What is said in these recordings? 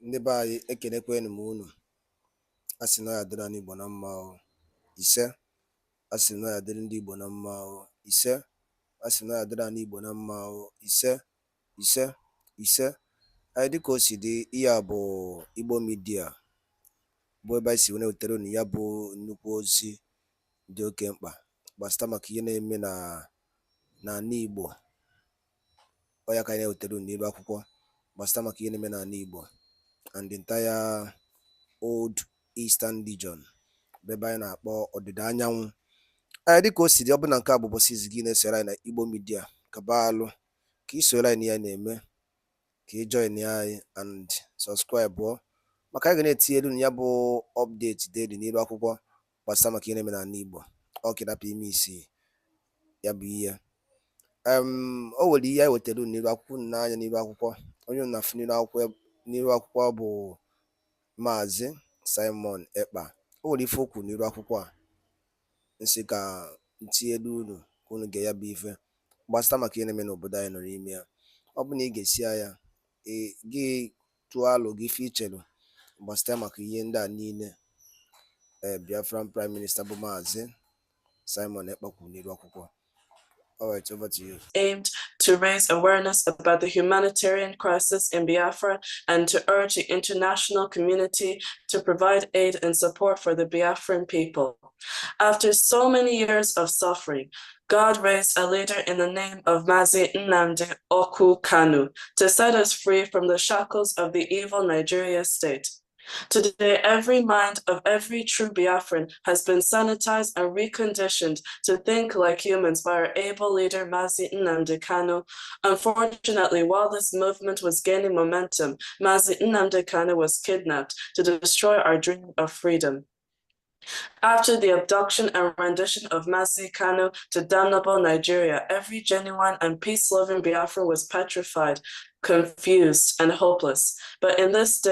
Ndị be anyị ekenekwanụ m unu. A sị na ọ ya dịrị ndị Igbo na mma o. Ise. A sị na ọ ya dịrị ndị Igbo na mma o. Ise. A sị na ọ ya dịrị ndị Igbo na mma o. Ise. Ise. Ise. Anyị dịka o si dị, ihe a bụ Igbo Media, bụ ebe anyị si were wetara unu ya bụ nnukwu ozi dị oke mkpa gbasara maka ihe na-eme n'ala Igbo. Ọ ya ka anyị na-ewetara unu n'elu akwụkwọ gbasara maka ihe na-eme n'ala Igbo and the entire old Eastern region, bụ ebe anyị na-akpọ ọdịda anyanwụ. Anyị dịka o si dị, ọ bụ na nke a bụ ụbọchị izi gị na-esoro anyị na Igbo Media, kaba alụ ka ị soro anyị na ya na-eme, ka ị join anyị and subscribe ọ, maka anyị ga na-etinye elu ya bụ update daily n'elu akwụkwọ gbasara maka ihe na-eme n'ala Igbo. Ọ kịdapụ ime isi ya bụ ihe. O nwere ihe anyị wetara unu n'elu akwụkwọ, n'anya n'elu akwụkwọ. Onye unu na-afụ n'elu akwụkwọ bụ Maazị Simon Ekpa. O nwere ife okwu n'elu akwụkwọ a, nsị ka ntinye elu unu ka unu ga ya bụ ife gbasara maka ihe na-eme n'obodo anyị nọ n'ime ya. Ọ bụ na ị ga-esi ya gị tụọ alụ gị ife ichere gbasara maka ihe ndị a niile Biafran Prime Minister bụ Maazị Simon Ekpa kwuru n'elu akwụkwọ. All right, over to you. Aimed to raise awareness about the humanitarian crisis in Biafra and to urge the international community to provide aid and support for the Biafran people. After so many years of suffering, God raised a leader in the name of Mazi Nnamdi Oku Kanu to set us free from the shackles of the evil Nigeria state. Today, every mind of every true Biafran has been sanitized and reconditioned to think like humans by our able leader, Mazi Nnamdi Kanu. Unfortunately, while this movement was gaining momentum, Mazi Nnamdi Kanu was kidnapped to destroy our dream of freedom. After the abduction and rendition of Mazi Kanu to damnable Nigeria, every genuine and peace-loving Biafran was petrified, confused, and hopeless. But in this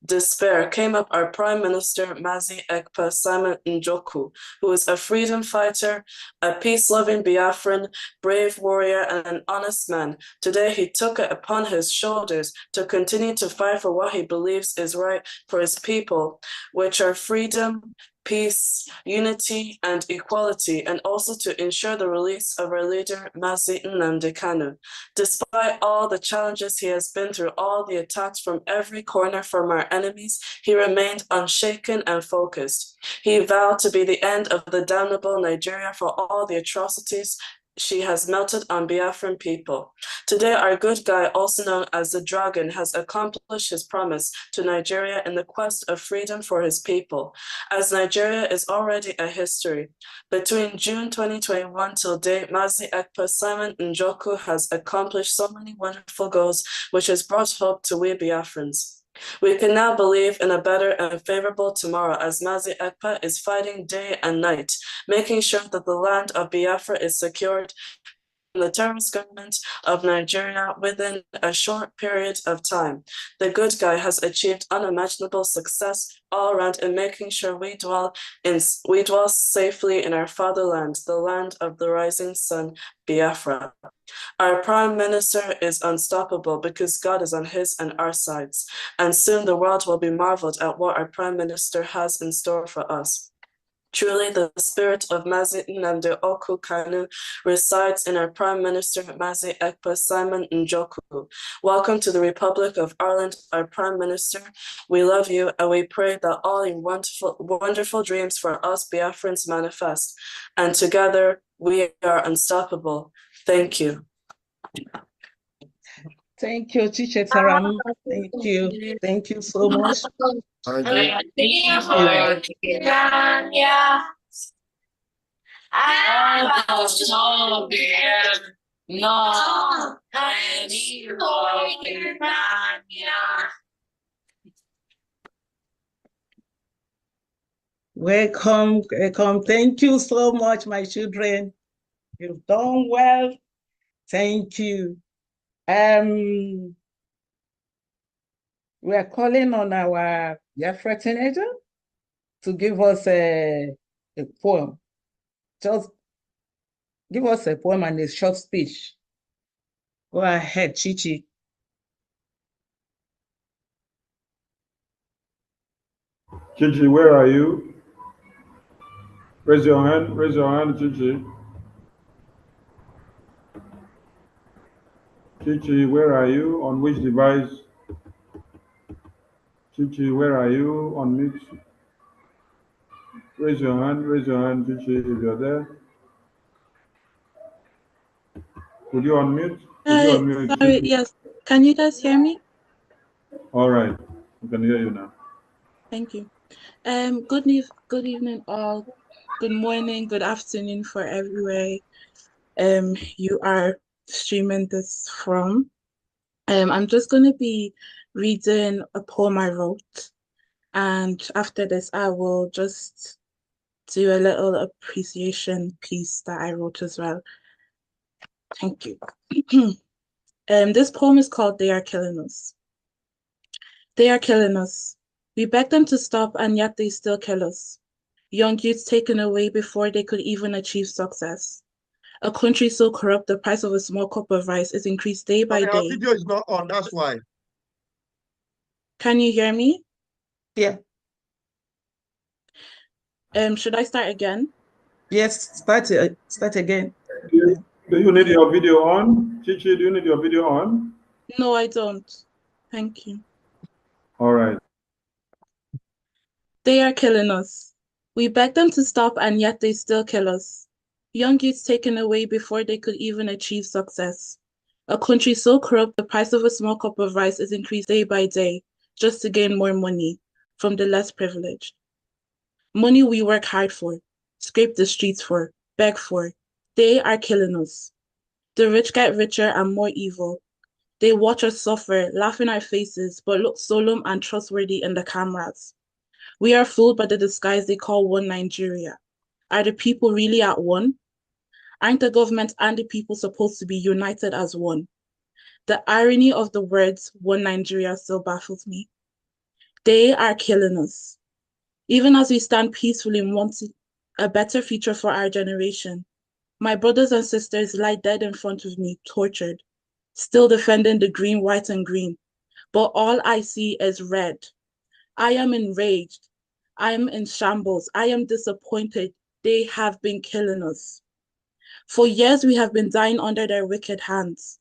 despair came up our Prime Minister, Mazi EKPA Simon Njoku, who is a freedom fighter, a peace-loving Biafran, brave warrior, and an honest man. Today, he took it upon his shoulders to continue to fight for what he believes is right for his people, which are freedom, peace, unity, and equality, and also to ensure the release of our leader, Mazi Nnamdi Kanu. Despite all the challenges he has been through, all the attacks from every corner from our enemies, he remained unshaken and focused. He vowed to be the end of the damnable Nigeria for all the atrocities she has melted on Biafran people. Today, our good guy, also known as the Dragon, has accomplished his promise to Nigeria in the quest of freedom for his people, as Nigeria is already a history. Between June 2021 till date, Mazi Ekpa Simon Njoku has accomplished so many wonderful goals, which has brought hope to we Biafrans. We can now believe in a better and favorable tomorrow as Mazi Ekpa is fighting day and night, making sure that the land of Biafra is secured from the terrorist government of Nigeria within a short period of time. The good guy has achieved unimaginable success all around in making sure we dwell safely in our fatherland, the land of the rising sun, Biafra. Our Prime Minister is unstoppable because God is on his and our sides, and soon the world will be marveled at what our Prime Minister has in store for us. Truly, the spirit of Mazi Nnamdi Oku Kanu resides in our Prime Minister, Mazi Ekpa Simon Njoku. Welcome to the Republic of Ireland, our Prime Minister. We love you, and we pray that all your wonderful dreams for us Biafrans manifest. And together, we are unstoppable. Thank you. Thank you, Teacher Taram. Thank you. Thank you so much. Welcome, welcome. Thank you so much, my children. You've done well. Thank you. We are calling on our Biafra teenager to give us a poem. Just give us a poem and a short speech. Go ahead, Chichi. Chichi, where are you? Raise your hand, Chichi. Chichi, where are you? On which device? Chichi, where are you? On mute. Raise your hand, Chichi, if you're there. Could you unmute? Could you unmute, Sorry, Chichi? yes. Can you guys hear me? All right, we can hear you now. Thank you. Good evening all. Good morning, good afternoon for everywhere you are streaming this from. I'm just gonna be reading a poem I wrote, and after this I will just do a little appreciation piece that I wrote as well. Thank you. This poem is called They Are Killing Us. They are killing us. We beg them to stop, and yet they still kill us. Young youths taken away before they could even achieve success. A country so corrupt, the price of a small cup of rice is increased day by Our day. video is not on, that's why. Can you hear me? Yeah. Should I start again? Yes, start again. Do you need your video on? Chichi, do you need your video on? No, I don't. Thank you. All right. They are killing us. We beg them to stop, and yet they still kill us. Young youths taken away before they could even achieve success. A country so corrupt, the price of a small cup of rice is increased day by day just to gain more money from the less privileged. Money we work hard for, scrape the streets for, beg for. They are killing us. The rich get richer and more evil. They watch us suffer, laugh in our faces, but look solemn and trustworthy in the cameras. We are fooled by the disguise they call one Nigeria. Are the people really at one? Aren't the government and the people supposed to be united as one? The irony of the words one Nigeria still baffles me. They are killing us. Even as we stand peacefully wanting a better future for our generation, my brothers and sisters lie dead in front of me, tortured, still defending the green, white, and green. But all I see is red. I am enraged. I am in shambles. I am disappointed. They have been killing us. For years, we have been dying under their wicked hands.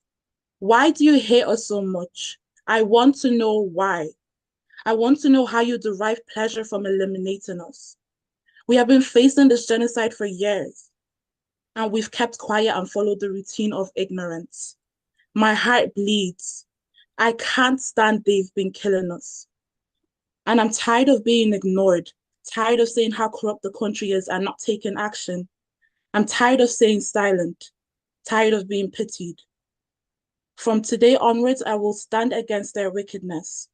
Why do you hate us so much? I want to know why. I want to know how you derive pleasure from eliminating us. We have been facing this genocide for years, and we've kept quiet and followed the routine of ignorance. My heart bleeds. I can't stand they've been killing us. And I'm tired of being ignored, tired of saying how corrupt the country is and not taking action. I'm tired of staying silent, tired of being pitied. From today onwards, I will stand against their wickedness.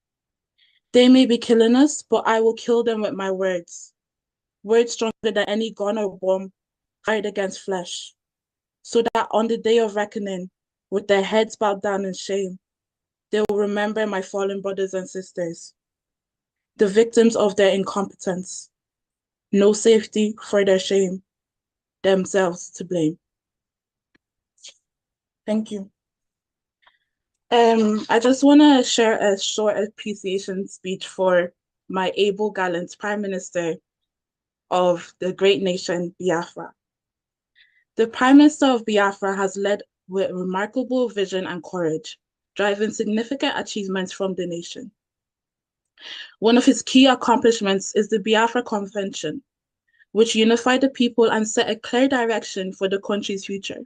They may be killing us, but I will kill them with my words. Words stronger than any gun or bomb fired against flesh. So that on the day of reckoning, with their heads bowed down in shame, they will remember my fallen brothers and sisters, the victims of their incompetence. No safety for their shame, themselves to blame. Thank you. I just want to share a short appreciation speech for my able, gallant Prime Minister of the great nation, Biafra. The Prime Minister of Biafra has led with remarkable vision and courage, driving significant achievements from the nation. One of his key accomplishments is the Biafra Convention, which unified the people and set a clear direction for the country's future.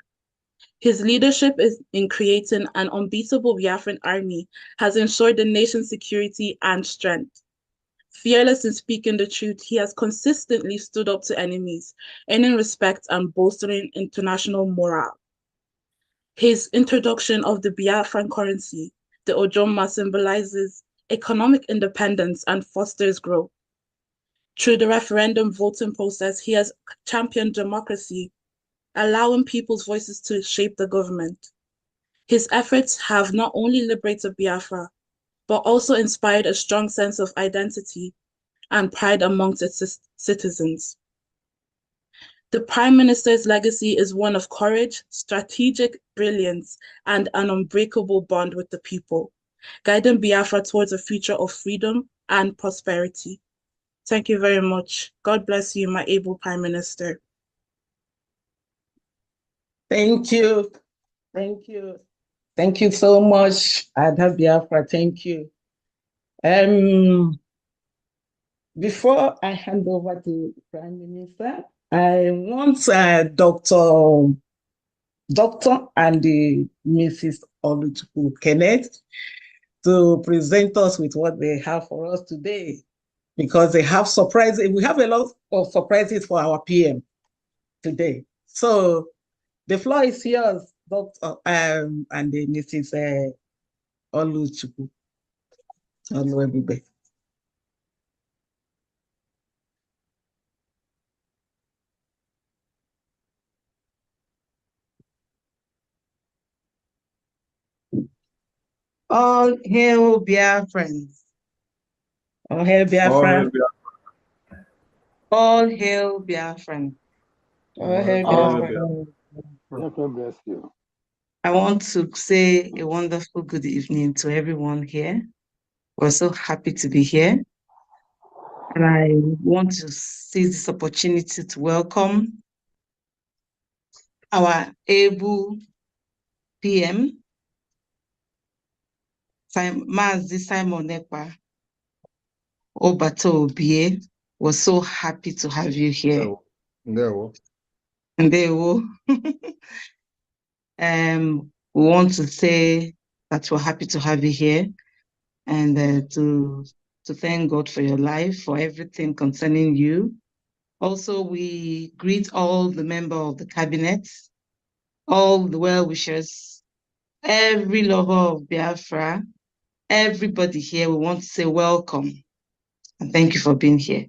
His leadership in creating an unbeatable Biafran army has ensured the nation's security and strength. Fearless in speaking the truth, he has consistently stood up to enemies, earning respect and bolstering international morale. His introduction of the Biafran currency, the Ojoma, symbolizes economic independence and fosters growth. Through the referendum voting process, he has championed democracy, allowing people's voices to shape the government. His efforts have not only liberated Biafra, but also inspired a strong sense of identity and pride amongst its citizens. The Prime Minister's legacy is one of courage, strategic brilliance, and an unbreakable bond with the people, guiding Biafra towards a future of freedom and prosperity. Thank you very much. God bless you, my able Prime Minister. Thank you. Thank you. Thank you so much, Ada Biafra. Thank you. Before I hand over to the Prime Minister, I want Dr. and Mrs. Oluchukwu Kenneth to present us with what they have for us today, because they have surprises. We have a lot of surprises for our PM today. So the floor is yours, Dr. And Mrs. Oluchukwu. Oluebube. All hail Biafrans. All hail Biafra. All hail Biafran. All hail Biafra. God bless you. I want to say a wonderful good evening to everyone here. We're so happy to be here. And I want to seize this opportunity to welcome our able PM, Mazi Simon Ekpa Obato Obie. We're so happy to have you here. And they will. We want to say that we're happy to have you here, and to thank God for your life, for everything concerning you. Also, we greet all the members of the cabinet, all the well-wishers, every lover of Biafra, everybody here. We want to say welcome and thank you for being here.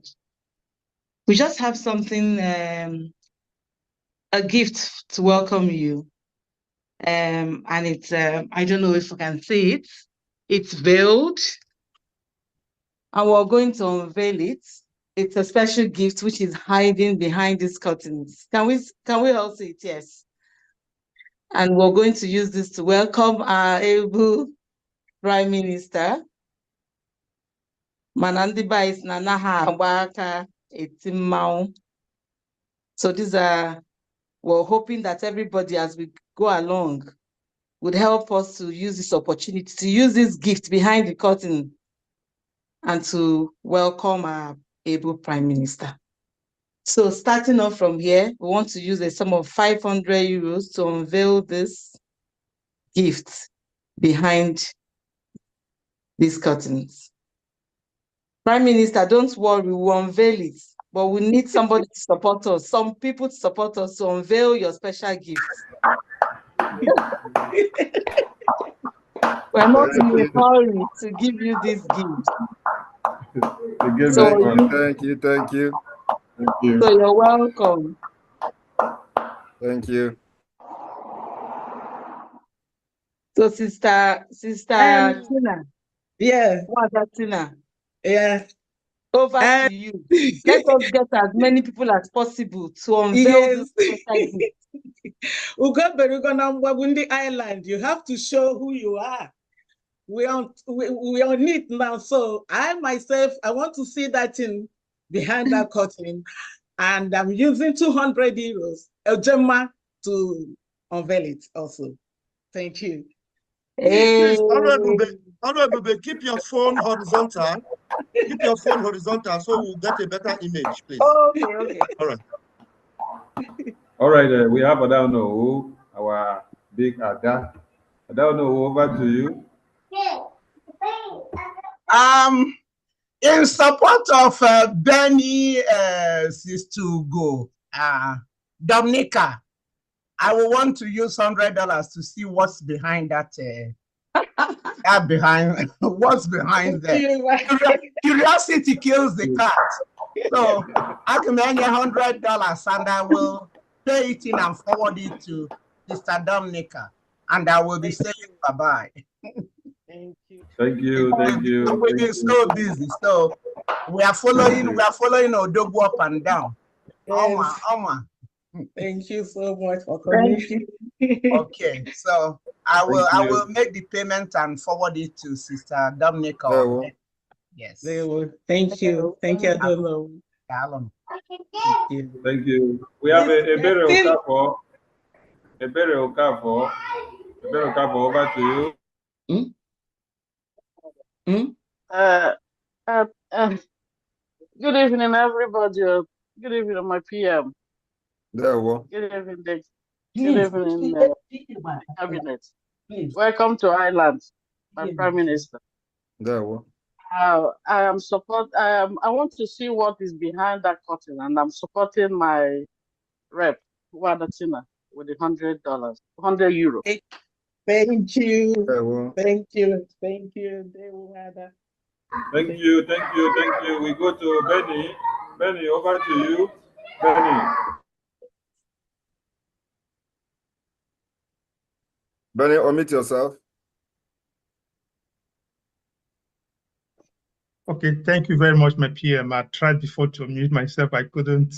We just have something, a gift to welcome you. And it's, I don't know if you can see it. It's veiled. And we're going to unveil it. It's a special gift which is hiding behind these curtains. Can we all see it? Yes. And we're going to use this to welcome our able Prime Minister. Manandiba is Nanaha Abaka Etimau. So we're hoping that everybody, as we go along, would help us to use this opportunity, to use this gift behind the curtain, and to welcome our able Prime Minister. So starting off from here, we want to use a sum of 500 euros to unveil this gift behind these curtains. Prime Minister, don't worry, we will unveil it, but we need somebody to support us, some people to support us to unveil your special gift. We're not in a hurry to give you this gift. Thank you. Thank you. So you're welcome. Thank you. So Sister Tina. Yeah. What's that, Tina? Yeah. Over to you. Let us get as many people as possible to unveil this special gift. Wundi Island, you have to show who you are. We are on it now. So I myself, I want to see that in behind that curtain, and I'm using 200 euros, Gemma, to unveil it also. Thank you. Hey. Honorable, keep your phone horizontal. Keep your phone horizontal so we'll get a better image, please. Okay. All right. All right, we have Adano, our big Ada. Adano, over to you. In support of Benny to go, Dominica, I will want to use $100 to see what's behind that. What's behind there? Curiosity kills the cat. So I can make $100 and I will pay it in and forward it to Mr. Dominica, and I will be saying bye-bye. Thank you. Thank you. We've been so busy. So we are following Odogwu up and down. Yes. Thank you so much for coming. Okay, so I will make the payment and forward it to Sister Dominica. Yes. Thank you. Thank you, Adolo. Thank you. We have a Ebere Okafor. Ebere Okafor. Ebere Okafor, over to you. Good evening, everybody. Good evening, my PM. There we go. Good evening, good evening, cabinet. Welcome to Ireland, my Prime Minister. There we go. I want to see what is behind that curtain, and I'm supporting my rep, Wadatina, with the $100, €100. Thank you. There we go. Thank you. Thank you. Thank you, thank you, thank you. We go to Benny. Benny, over to you. Benny. Benny, omit yourself. Okay, thank you very much, my PM. I tried before to unmute myself, I couldn't.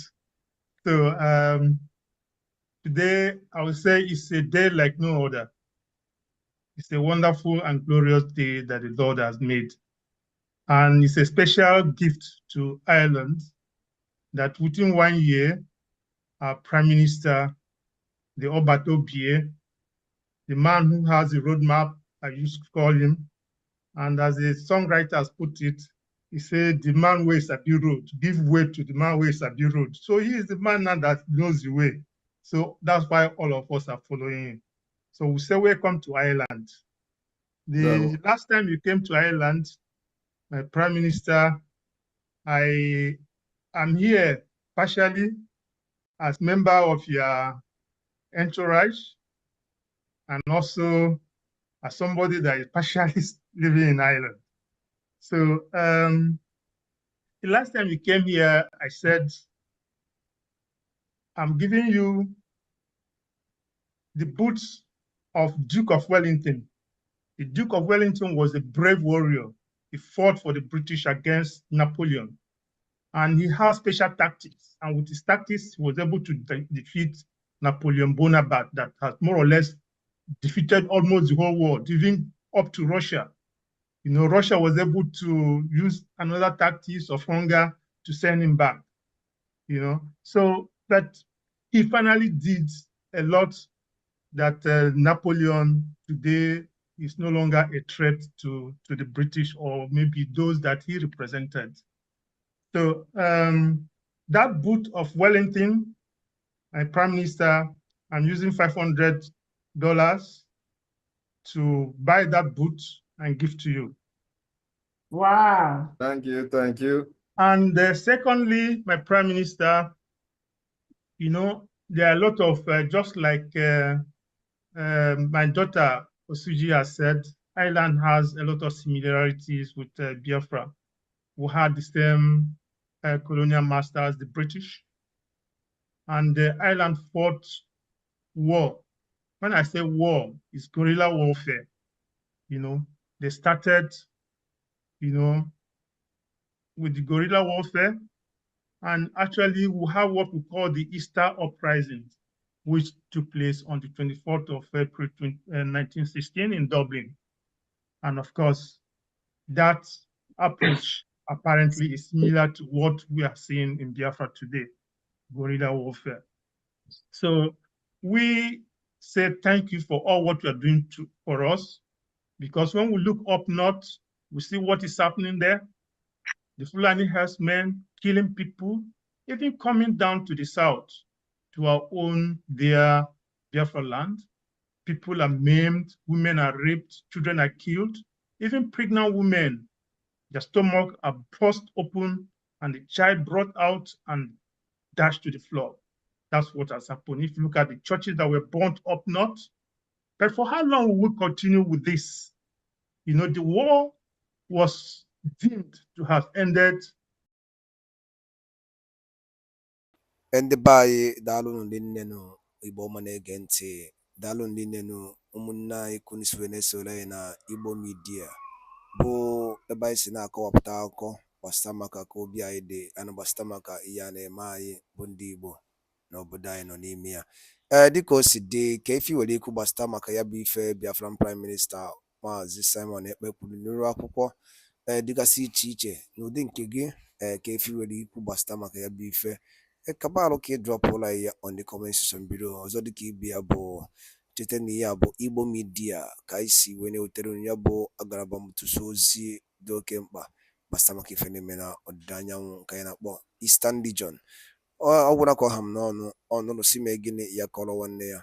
So today, I would say it's a day like no other. It's a wonderful and glorious day that the Lord has made. And it's a special gift to Ireland that within 1 year, our Prime Minister, the Obat Obie, the man who has a roadmap, I used to call him, and as the songwriter has put it, he said, the man ways a road, give way to the man ways a road. So he is the man now that knows the way. So that's why all of us are following him. So we say welcome to Ireland. The last time you came to Ireland, my Prime Minister, I am here partially as member of your entourage and also as somebody that is partially living in Ireland. So the last time you came here, I said, I'm giving you the boots of Duke of Wellington. The Duke of Wellington was a brave warrior. He fought for the British against Napoleon. And he has special tactics. And with his tactics, he was able to defeat Napoleon Bonaparte that has more or less defeated almost the whole world, even up to Russia. You know, Russia was able to use another tactics of hunger to send him back, you know. So, but he finally did a lot that Napoleon today is no longer a threat to the British or maybe those that he represented. So that boot of Wellington, my Prime Minister, I'm using $500 to buy that boot and give to you. Wow. Thank you, thank you. And secondly, my Prime Minister, you know, there are a lot of, just like my daughter Osuji has said, Ireland has a lot of similarities with Biafra, who had the same colonial masters, the British. And Ireland fought war. When I say war, it's guerrilla warfare. You know, they started, you know, with the guerrilla warfare, and actually we have what we call the Easter Uprisings, which took place on the 24th of April 1916 in Dublin. And of course, that approach apparently is similar to what we are seeing in Biafra today, guerrilla warfare. So we say thank you for all what you are doing for us, because when we look up north, we see what is happening there. The Fulani herdsmen killing people, even coming down to the south, to our own dear Biafra land. People are maimed, women are raped, children are killed, even pregnant women, their stomach are burst open and the child brought out and dashed to the floor. That's what has happened. If you look at the churches that were burnt up north, but for how long will we continue with this? You know, the war was deemed to have ended. Ndị be anyị daalụnụ ndị nne nụ Igbo ọma na-ege ntị, daalụ ndị nne nụ ụmụnne anyị kunisiri na-esoro anyị na Igbo midia bụ ebe anyị si na-akọwapụta akụkọ gbasara maka ka obi anyị dị ana gbasara maka ihe a na-eme anyị bụ ndị Igbo na obodo anyị nọ n'ime ya. Dịka o si dị, ka efi nwere ikwu gbasara maka ya bụ ife Biafran Prime Minister Maazị Simon Ekpe kwuru n'uru akwụkwọ dịgasị iche iche n'ụdị nke gị ka efi nwere ikwu gbasata maka ya bụ ife kabalụ ka ị drọpụla ya on the comment section below. Ọzọ dịka ibe ya bụ cheta na ya bụ Igbo Media ka anyị si wee na-ewetara ya bụ agaraba mtụsa ozi dị oke mkpa gbasata maka ife na-eme na ọdịda anyanwụ nke anyị na-akpọ Eastern Region. Ọ gwụra ka ọha m n'ọnụ ọnụrụ si mee gịnị ya kọrọ nwanne ya.